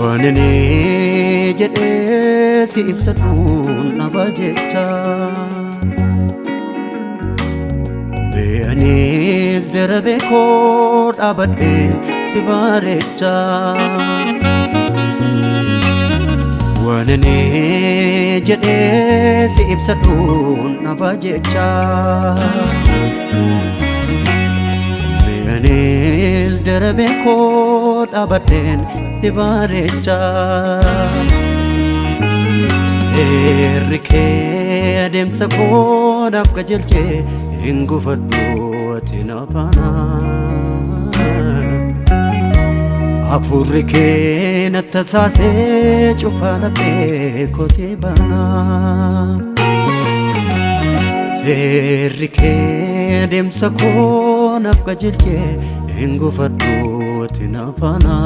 wanani jedhe si ibsatu naba jecha beanis darabe ko abadde si barecha wanani jedhe si ibsatu naba jecha beanis darabe ko abadde si barecha erike ademsa ko daf kajelche ingufaddu atinapana apurike natasase chupana pe kote bana erike ademsa ko daf kajelche ingufaddu atinapana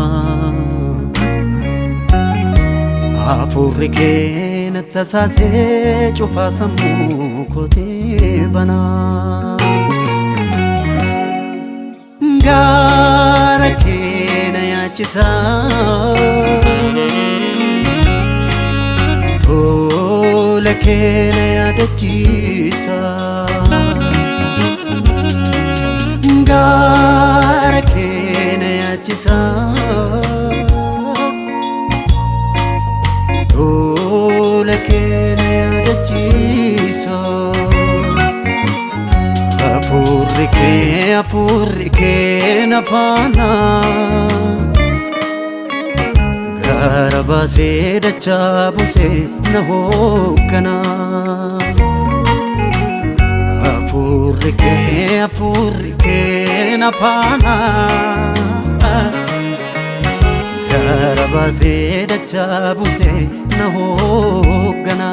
apurike natasase chupa samu kote bana gara ke naya chisa thole ke naya dachisa gara ke naya chisa apurike napana garabase dachabuse nahokana apurike napana garabase dachabuse nahokana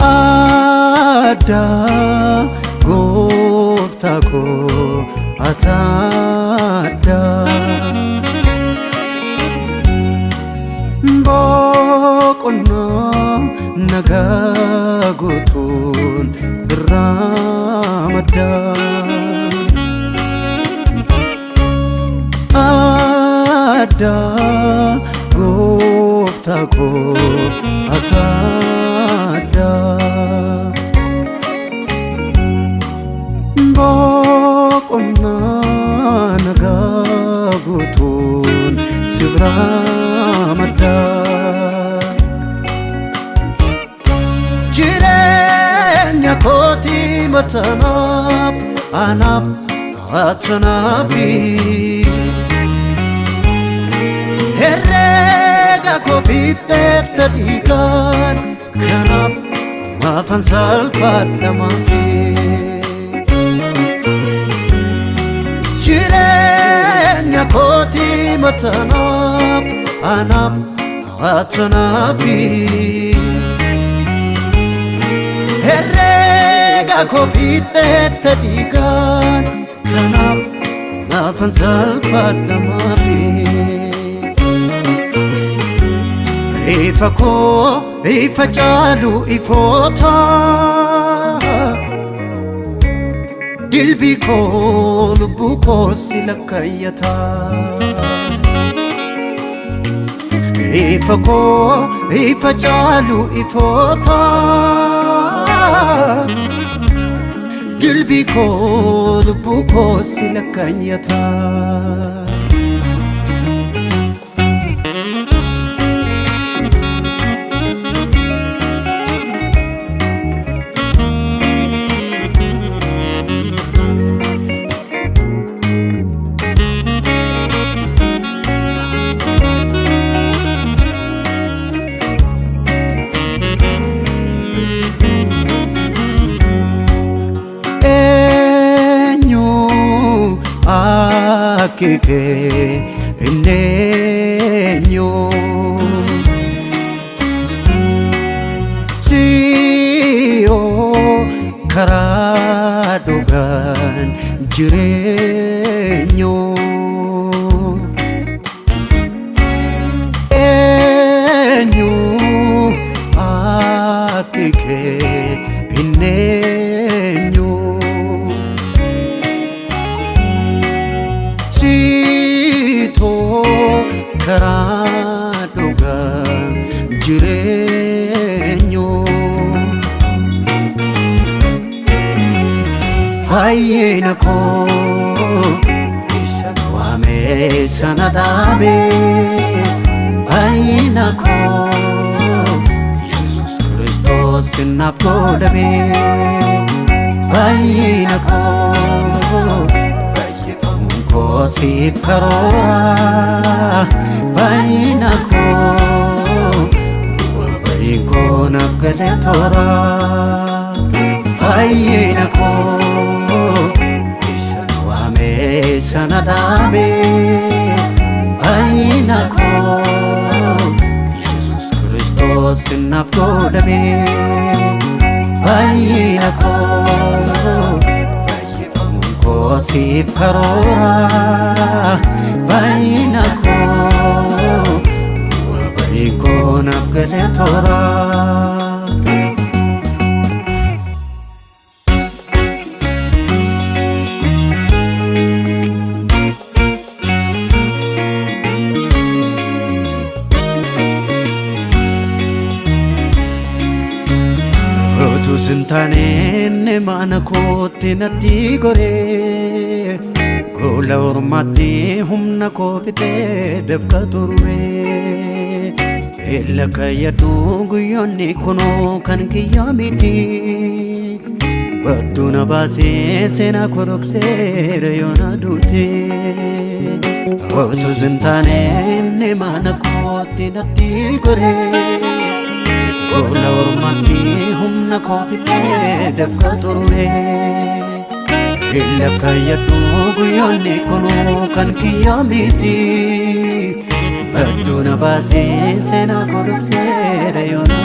ada goftako atada bokonna nagagotun sramada ada goftako atada bokonna nagagotun sibramada jirenya koti matanap anap atanabi herrega kofite tadikan kanap mafan salfat namafi jirenya koti matanap anap atanabi herrega kofite tadikan kanap mafan salfat namafi ifako ifajalu ifota dilbi ko lubbu ko silakayata ifako ifajalu ifota dilbi ko lubbu ko silakayata akike inneenyu siyo karaa dhugaan jireenyu eenyu akike inneenyu karaa dhugaan jireenyu fayyina koo isa waame sana dhaabe fayyina koo Yesuus Kiristoos naaf godhame fayyina koo Kosip karoora fayyina koo Baay'iko naaf gale toora fayyina koo Isa waame sana dhaabe fayyina koo Yesuus Kiristoos naaf godhame fayyina koo Kosip karoora fayyina koo Baay'iko naaf gale toora Otuu sintaaneen maana kootti natti goree Gola ormaatti humna koo fixee dabka turre Ella kayyadhu guyyoonni kunoo kan kiyyaa miti Badduu na baasee seenaa koo dhokseera yoona duute Otuu sintaaneen maana kootti natti goree Gola ormaatti humna koo fixee dabka turre Ella kayyadhu guyyoonni kunoo kan kiyyaa miti Badduu na baasee seenaa koo dhokseera yoona